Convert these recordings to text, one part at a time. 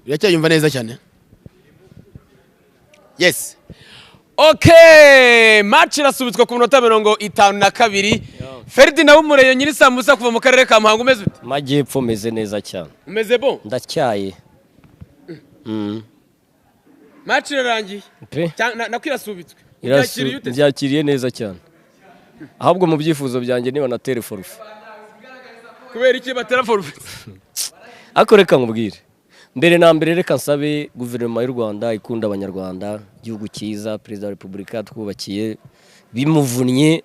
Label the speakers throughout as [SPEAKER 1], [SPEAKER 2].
[SPEAKER 1] Biracyayumva neza cyane. Yes. Okay, match irasubitswe ku minota 52. Ferdinand Umureyo nyiri sambusa kuva mu karere ka Muhanga umeze ute?
[SPEAKER 2] Majyepfo meze neza cyane.
[SPEAKER 1] Umeze bon?
[SPEAKER 2] Ndacyaye.
[SPEAKER 1] Match irarangiye. Nakwirasubitswe.
[SPEAKER 2] Byakiriye neza cyane. Ahubwo mu byifuzo byanjye niba na teleforufe.
[SPEAKER 1] Kubera iki batera forufe?
[SPEAKER 2] Ako reka nkubwire. Mbere na mbere reka nsabe guverinoma y'u Rwanda ikunda abanyarwanda, igihugu cyiza, Perezida wa Repubulika twubakiye bimuvunnye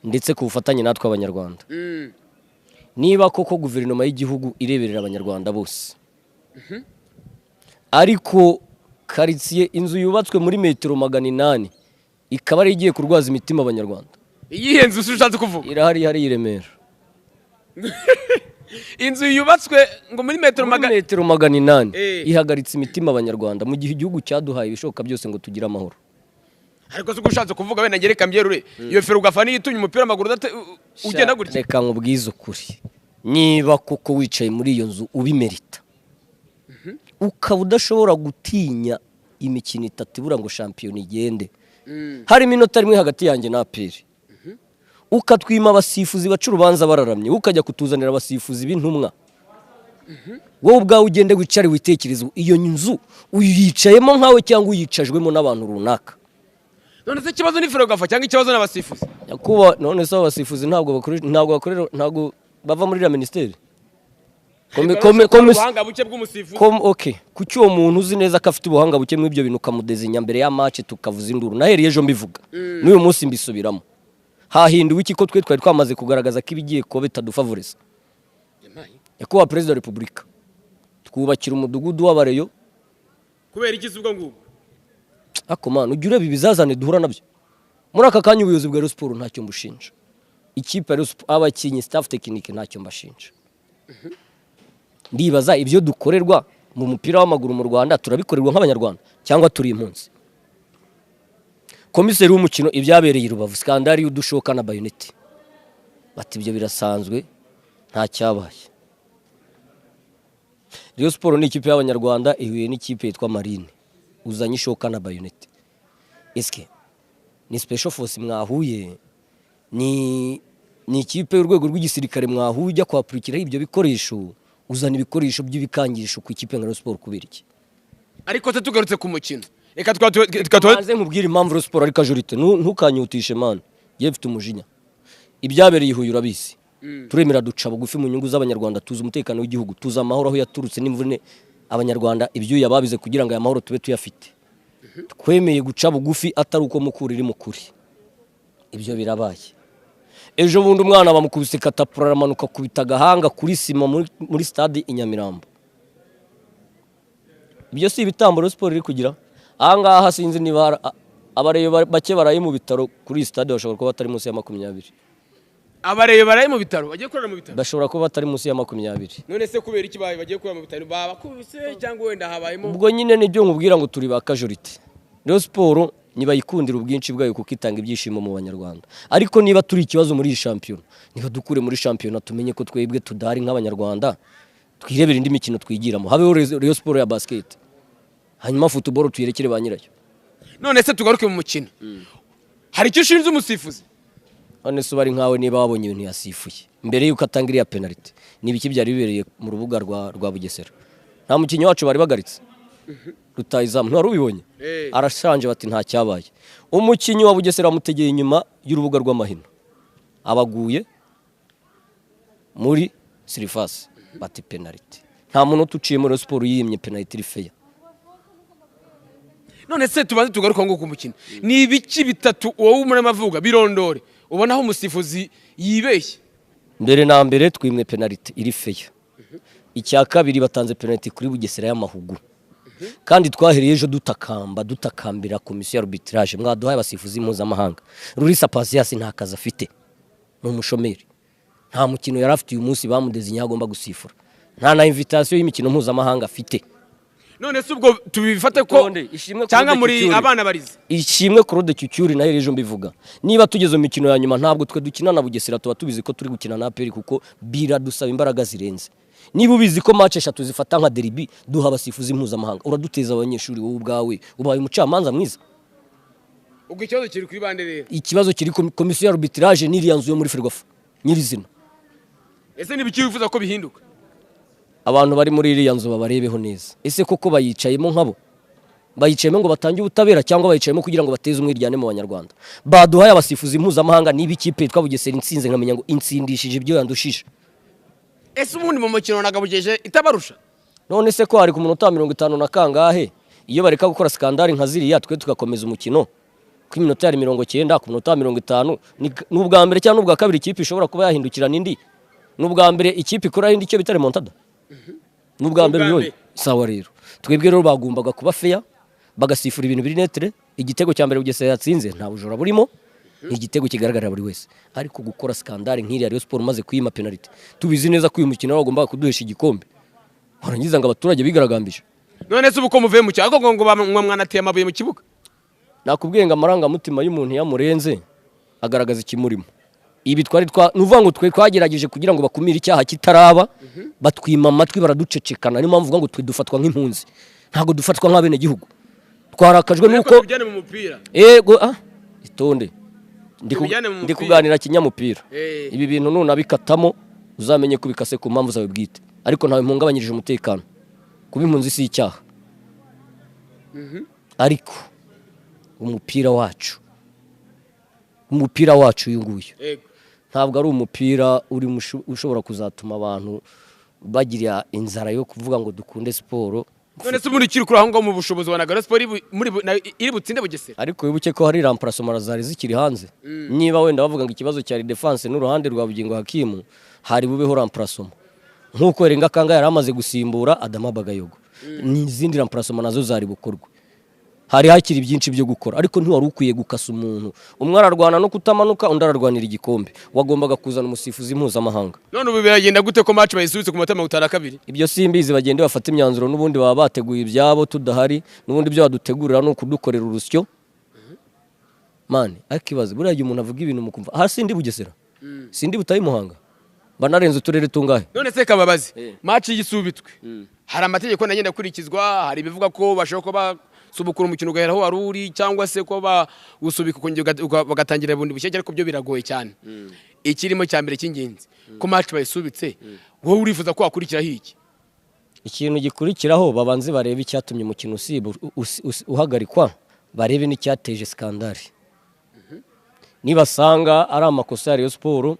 [SPEAKER 2] ndetse ku bufatanye natwe abanyarwanda. Niba koko guverinoma y'igihugu ireberera abanyarwanda bose. Ariko karitsiye inzu yubatswe muri metero 800 ikaba ari igiye kurwaza imitima abanyarwanda.
[SPEAKER 1] Iyihe nzu ushatse kuvuga?
[SPEAKER 2] Irahari hari i Remera.
[SPEAKER 1] Inzu yubatswe ngo muri metero
[SPEAKER 2] 800 ihagaritse imitima abanyarwanda mu gihe igihugu cyaduhaye ibishoboka byose ngo tugire amahoro.
[SPEAKER 1] Ariko se gushatse kuvuga bene ngereka mbyerure iyo fero ugafana yitunye umupira amaguru ugenda gutya.
[SPEAKER 2] Reka nkubwize ukuri. Niba koko wicaye muri iyo nzu ubimerita. Ukaba udashobora gutinya imikino 3 ibura ngo champion igende. Hari iminota rimwe hagati yanjye na APR. Ukatwima abasifuzi bacu urubanza bararamye ukajya kutuzanira abasifuzi b'intumwa. Wowe ubwawe ugende wicare witekereze iyo nzu uyicayemo nkawe cyangwa uyicajwemo n'abantu runaka.
[SPEAKER 1] None se kibazo ni fero gafa cyangwa ikibazo n'abasifuzi?
[SPEAKER 2] Yakuba none se abasifuzi ntabwo bava muri la ministeri.
[SPEAKER 1] Ubuhanga buke bw'umusifuzi.
[SPEAKER 2] Okay, kuki uwo muntu uzi neza ko afite ubuhanga buke mw'ibyo bintu kamudezinya mbere ya match tukavuza induru. Naheri ejo mbivuga. N'uyu munsi mbisubiramo. Hahinduwe iki ko twe twari twamaze kugaragaza ko ibigiye ko bitadufavoriza. Yakuba Perezida wa Repubulika twubakira umudugudu w'abareyo.
[SPEAKER 1] Kubera iki subwo ngubu?
[SPEAKER 2] Akomana ujye ureba ibizazane duhura nabyo. Muri aka kanya ubuyobozi bwa Rayon Sports ntacyo mbushinja. Ikipe abakinyi staff technique ntacyo mbashinja. Ndibaza ibyo dukorerwa mu mupira w'amaguru mu Rwanda turabikorerwa nk'abanyarwanda cyangwa turi impunzi. Komiseri w'umukino ibyabereye i Rubavu skandari y'udushoka na Bayoneti. Bati ibyo birasanzwe nta cyabaye. Rayon Sports ni ikipe y'abanyarwanda ihuye n'ikipe yitwa Marine. Uzanye ishoka na Bayoneti. Eske ni special force mwahuye ni ikipe y'urwego rw'igisirikare mwahuye ujya kwapurikira ibyo bikoresho uzana ibikoresho by'ibikangisho ku ikipe nka Rayon Sports kubera iki?
[SPEAKER 1] Ariko se tugarutse ku mukino. Reka
[SPEAKER 2] twaze nkubwira impamvu Rayon Sports ari kajorite ntukanyutishe man. Ye mfite umujinya. Ibyabereye ihuye urabisi. Turemera duca bugufi mu nyungu z'abanyarwanda tuza umutekano w'igihugu tuza amahoro aho yaturutse n'imvune abanyarwanda ibyo yababize kugira ngo aya mahoro tube tuyafite. Twemeye guca bugufi atari uko mukuri iri mukuri. Ibyo birabaye. Ejo bundi umwana bamukubise katapura aramanuka kubita gahanga kuri sima muri stade Inyamirambo. Ibyo si ibitambo Rayon Sports iri kugira. Ahangaha sinzi niba abareyo bake baraye mu bitaro kuri stade bashobora kuba batari munsi ya 20.
[SPEAKER 1] Abareyo baraye mu bitaro bagiye kurara mu bitaro.
[SPEAKER 2] Bashobora kuba batari munsi ya 20.
[SPEAKER 1] None se kubera iki bagiye kurara mu bitaro babakubise cyangwa wenda habayemo?
[SPEAKER 2] Ubwo nyine nibyo nkubwira ngo turi ba kajorite. Rayon Sports niba yikundira ubwinshi bwayo kuko itanga ibyishimo mu banyarwanda. Ariko niba turi ikibazo muri champion, niba dukure muri champion tumenye ko twebwe tudari nk'abanyarwanda. Twirebera indi mikino twigiramo. Habeho Rayon Sports ya basket. Hanyuma football tuyerekere ba nyirayo.
[SPEAKER 1] None se tugaruke mu mukino. Hari icyo ushinze umusifuzi?
[SPEAKER 2] None se bari nkawe niba wabonye ibintu yasifuye. Mbere yuko atangiriya penalty. Nibiki byari bibereye mu rubuga rwa Bugesera. Nta mukinyi wacu bari bagaritse. Rutayizamu ntwari ubibonye. Arashanje bati nta cyabaye. Umukinyi wa Bugesera amutegeye inyuma y'urubuga rw'amahino. Abaguye muri surface bati penalty. Nta muntu tuciye muri Sport yimye penalty iri fair.
[SPEAKER 1] None se tubanze tugaruka ngo ku mukino. Ni ibiki bitatu wowe muri amavuga birondore. Ubona aho umusifuzi yibeshye.
[SPEAKER 2] Mbere na mbere twimwe penalty iri fair. Icya kabiri batanze penalty kuri Bugesera y'amahugu. Kandi twahereye ejo dutakambira komisiyo arbitrage mwaduhaye abasifuzi mpuzamahanga. Rurisa Pasias nta kazi afite. Mu mushomeri. Nta mukino yari afite uyu munsi bamudezinya agomba gusifura. Nta na invitation y'imikino mpuzamahanga afite.
[SPEAKER 1] None se ubwo tubifate ko cyangwa muri abana barize
[SPEAKER 2] ishimwe Claude Cyucyuri nayo ejo mbivuga niba tugeze mu mikino ya nyuma ntabwo twe dukina na Bugesera tuba tubizi ko turi gukina na APR kuko bira dusaba imbaraga zirenze niba ubizi ko match 3 zifata nka derby duha abasifuzi mpuzamahanga uraduteza abanyeshuri wowe ubwawe ubaye umucamanza mwiza.
[SPEAKER 1] ubwo ikibazo kiri kuri bande rero?
[SPEAKER 2] Ikibazo kiri komisiyo ya arbitrage n'iriya nzu yo muri Ferwafa nyirizina.
[SPEAKER 1] Ese nibiki wifuza ko bihinduka?
[SPEAKER 2] Abantu bari muri iriya nzu babarebeho neza. Ese koko bayicayemo nkabo? Bayicayemo ngo batange ubutabera cyangwa bayicayemo kugira ngo bateze umwiryane mu banyarwanda? Baduhaye abasifuzi mpuzamahanga niba ikipe yitwa Bugesera insinze nkamenya ngo insindishije ibyo yandushije.
[SPEAKER 1] Ese ubundi mu mukino nagabugeje itabarusha?
[SPEAKER 2] None se ko hari ku munota 50 na kangahe iyo bareka gukora skandali nka ziriya twe tugakomeza umukino ku minota yari 90 ku munota 50 n'ubwa mbere cyangwa n'ubwa kabiri ikipe ishobora kuba yahindukira nindi n'ubwa mbere ikipe ikora indi cyo bitare montada n'ubwa mbere biyoye sawa rero twebwe rero bagombaga kuba fair bagasifura ibintu biri netre igitego cya mbere Bugesera yatsinze nta bujura burimo igitego kigaragarira buri wese ariko gukora skandali nk'iri ya Rayon Sport maze kuyima penalty tubizi neza ko uyu mukino bagomba kuduhesha igikombe barangiza ngo abaturage bigaragambije.
[SPEAKER 1] None se ubuko muvuye mu cyago ngo mwanateye amabuye mu kibuga?
[SPEAKER 2] Nakubwiye ngo amaranga mutima y'umuntu yamurenze agaragaza ikimurimo. Ibi twari nuvuga ngo twe twagerageje kugira ngo bakumire icyaha kitaraba batwima amatwi baraducecekana niyo mpamvu vuga ngo twe dufatwa nk'impunzi ntago dufatwa nk'abene gihugu twarakajwe nuko
[SPEAKER 1] bijyane mu mupira
[SPEAKER 2] itonde ndi kuganira kinyamupira ibi bintu none abikatamo uzamenye ko bikase ku mpamvu zawe bwite ariko ntawe mpungabanyirije umutekano kuba impunzi si icyaha ariko umupira wacu uyu nguyu ntabwo ari umupira uri ushobora kuzatuma abantu bagira inzara yo kuvuga ngo dukunde siporo.
[SPEAKER 1] None se muri kiri kuri aho ngo mu bushobozi wa Rayon Sport iri butsinde Bugesera?
[SPEAKER 2] Ariko wibuke ko hari remplacement zari zikiri hanze. Niba wenda bavuga ngo ikibazo cyari defense n'uruhande rwa Bugingo Hakimu hari bubeho remplacement nkuko Erenga Kanga yari amaze gusimbura Adama Bagayogo n'izindi remplacement nazo zari bukorwa. Hari hakiri byinshi byo gukora ariko ntiwari ukwiye gukasa umuntu umwe ararwana no kutamanuka undi ararwanira igikombe wagombaga kuzana umusifuzi mpuzamahanga.
[SPEAKER 1] None ubu biragenda gute ko match bayisubitse ku matama 52?
[SPEAKER 2] Ibyo simbizi bagende bafata imyanzuro n'ubundi baba bateguye ibyabo tudahari n'ubundi byo badutegurira no kudukorera urusyo mane akibaze buriya umuntu avuga ibintu mukumva hasi ndi Bugesera sindi Butayi Muhanga banarenze uturere tungahe.
[SPEAKER 1] None se kababazi match yisubitwe hari amategeko nagenda kurikizwa hari bivuga ko bashaka ko subukura umukino ugaheraho waruri cyangwa se ko usubika bagatangira bundi bushye ariko byo biragoye cyane. Ikirimo cya mbere cy'ingenzi ko match bayisubitse wowe urifuza ko wakurikira hiki?
[SPEAKER 2] Ikintu gikurikiraho babanze barebe icyatumye umukino uhagarikwa barebe n'icyateje skandali. Nibasanga ari amakosa ya Rayon Sport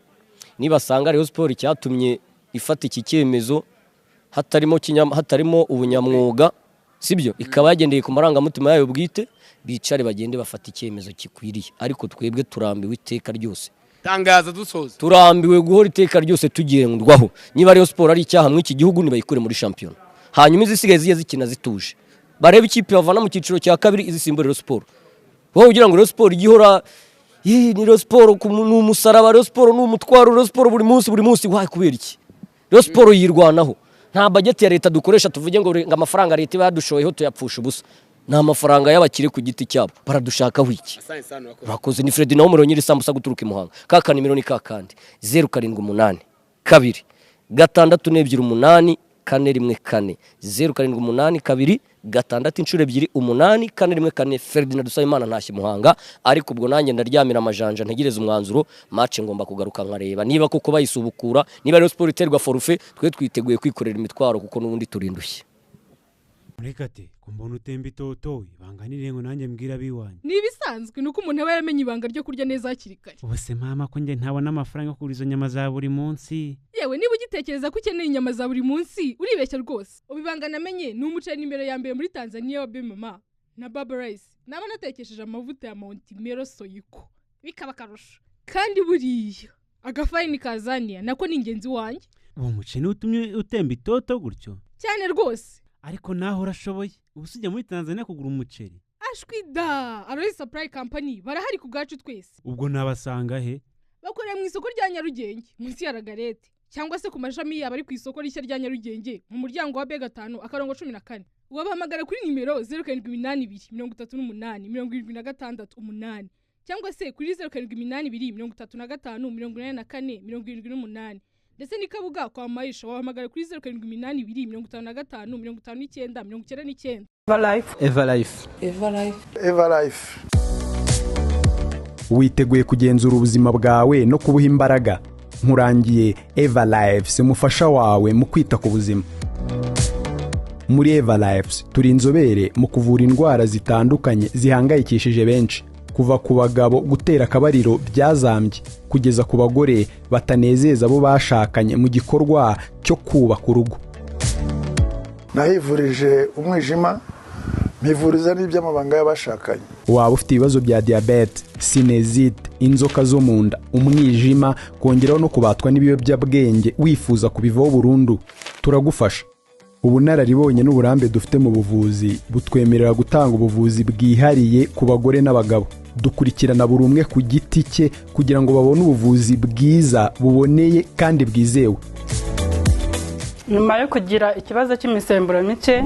[SPEAKER 2] nibasanga Rayon Sport cyatumye ifata iki cyemezo hatarimo ubunyamwuga sibyo ikaba yagendeye ku maranga mutima yayo bwite bicare bagende bafata icyemezo kikwiriye ariko twebwe turambiwe iteka ryose
[SPEAKER 1] tangaza dusoza
[SPEAKER 2] turambiwe guhora iteka ryose tugendwaho niba Rayon Sport ari icyaha mu iki gihugu nibayikure muri champion hanyuma izisigaye ziye zikina zituje barebe ikipe bavana mu cyiciro cya kabiri izisimbura Rayon Sport wowe ugira ngo Rayon Sport igihora ni Rayon Sport n'umusaraba Rayon Sport n'umutwaro Rayon Sport buri munsi waye kubera iki Rayon Sport yirwanaho nta budget ya leta dukoresha tuvuge ngo amafaranga leta badushoyeho tuyapfusha ubusa na amafaranga y'abakire ku giti cyabo baradushaka wiki bakoze ni Fred nawo muronyi risambusa guturuka imuhanga kaka nimero ni kakandi 078 2 628 414 078 2 6 inshuro 2 8 414 Ferdinand Dusayimana ntashye muhanga ariko ubwo nanjye ndaryamira amajanja ntegereza umwanzuro match ngomba kugaruka nkareba niba koko bayisubukura niba Rayon Sport iterwa forfait twe twiteguye kwikorera imitwaro kuko nubundi turindushye.
[SPEAKER 3] Murekate kumbona utemba itoto ibanganire ngo nanjye mbwira biwanye
[SPEAKER 4] nibisanzwe nuko umuntu aba yaramenye ibanga ryo kurya neza hakiri kare.
[SPEAKER 3] Ubuse mama ko nge ntabona amafaranga yo kugura izo nyama za buri munsi.
[SPEAKER 4] Yewe niba ugitekereza ko ukeneye inyama za buri munsi uribeshya rwose. Ubibanga namenye ni umuceri imbere ya mbere muri Tanzania wa Bemama na Baba Rice naba natekesheje amavuta ya Mount Mero Soyiko bikaba karusho kandi buriya agafarini kazania nako ni ingenzi wanjye.
[SPEAKER 3] Uwo muceri utumye utemba itoto gutyo
[SPEAKER 4] cyane rwose.
[SPEAKER 3] Ariko naho urashoboye ubusujya muri Tanzania kugura umuceri
[SPEAKER 4] ashwida Aloy Supply Company barahari ku gacu twese.
[SPEAKER 3] Ubwo nabasanga he?
[SPEAKER 4] Bakorera mu isoko rya Nyarugenge munsi ya Ragarete cyangwa se ku mashami yaba ari ku isoko rishya rya Nyarugenge mu muryango wa B5 akarongo 14 wabahamagara kuri nimero 0782 38 76 cyangwa se kuri 0782 35 44 78 ndetse n'ikabuga kwa Maisha wahamagara kuri 0782555999.
[SPEAKER 5] Eva Life. Witeguye kugenzura ubuzima bwawe no kubuha imbaraga. Nkurangiye Eva Life umufasha wawe mu kwita ku buzima. Muri Eva Life turi inzobere mu kuvura indwara zitandukanye zihangayikishije benshi, kuva ku bagabo gutera akabariro byazambye kugeza ku bagore batanezeza abo bashakanye mu gikorwa cyo kubaka urugo.
[SPEAKER 6] Nahivurije umwijima, mpivuriza n'iby'amabanga y'abashakanye.
[SPEAKER 5] Waba ufite ibibazo bya diabete, sinezite, inzoka zo mu nda, umwijima, kongeraho no kubatwa n'ibiyobyabwenge wifuza kubivaho burundu, turagufasha. Ubunararibonye n'uburambe dufite mu buvuzi butwemerera gutanga ubuvuzi bwihariye ku bagore n'abagabo. Dukurikirana buri umwe ku giti cye kugira ngo babone ubuvuzi bwiza, buboneye kandi bwizewe.
[SPEAKER 7] Nyuma yo kugira ikibazo cy'imisemburo mike,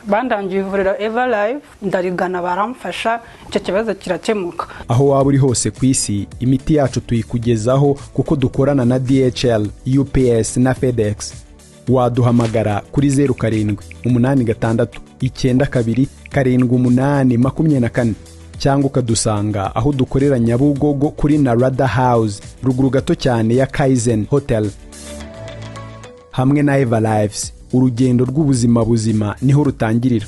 [SPEAKER 7] bandangiye ivuriro Eva Life, ndarigana baramfasha, icyo kibazo kirakemuka.
[SPEAKER 5] Aho waba uri hose ku isi, imiti yacu tuyikugezaho kuko dukorana na DHL, UPS na FedEx. Waduhamagara kuri 0786927824 cyangwa ukadusanga aho dukorera Nyabugogo kuri Narada House, ruguru gato cyane ya Kaizen Hotel. Hamwe na Eva Lives, urugendo rw'ubuzima buzima niho rutangirira.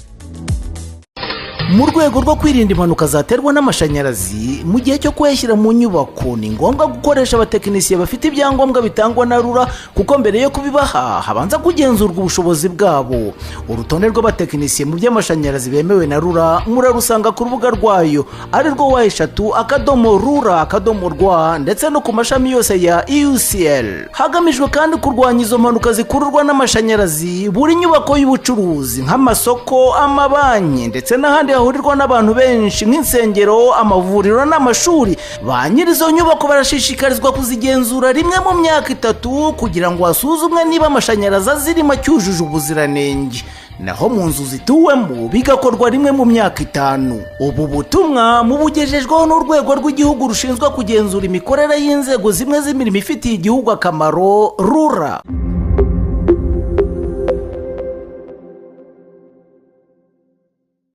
[SPEAKER 8] Mu rwego rwo kwirinda impanuka zaterwa n'amashanyarazi mu gihe cyo kuyashyira mu nyubako, ni ngombwa gukoresha abatekinisiye bafite ibyangombwa bitangwa na RURA, kuko mbere yo kubibaha habanza kugenzurwa ubushobozi bwabo. Urutonde rw'abatekinisiye mu by'amashanyarazi bemewe na RURA murarusanga ku rubuga rwayo, ari rwo wa3.rura.rwa, ndetse no ku mashami yose ya UCL. Hagamijwe kandi kurwanya izo mpanuka zikururwa n'amashanyarazi, buri nyubako y'ubucuruzi nk'amasoko, amabanki ndetse n'ahandi hahurirwa n'abantu benshi nk'insengero, amavuriro n'amashuri, ba nyirizo nyubako barashishikarizwa kuzigenzura rimwe mu myaka 3 kugira ngo hasuzumwe niba amashanyarazi azirimo cyujuje ubuziranenge. Naho mu nzu zituwemo bigakorwa rimwe mu myaka 5. Ubu butumwa mubugejejweho n'urwego rw'igihugu rushinzwe kugenzura imikorere y'inzego zimwe z'imirimo ifitiye igihugu akamaro, RURA.